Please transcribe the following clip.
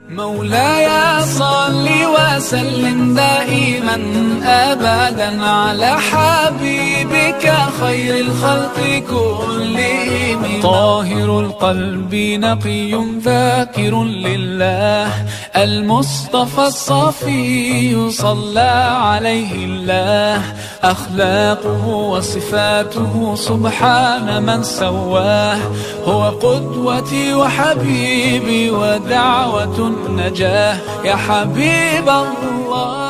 مولاي صل وسلم دائما أبدا على حبيبك خير الخلق كلهم. طاهر القلب نقي ذاكر لله، المصطفى الصفي صلى عليه الله. أخلاقه وصفاته سبحان من سواه، هو قدوتي وحبيبي ودعوة النجاة. يا حبيب الله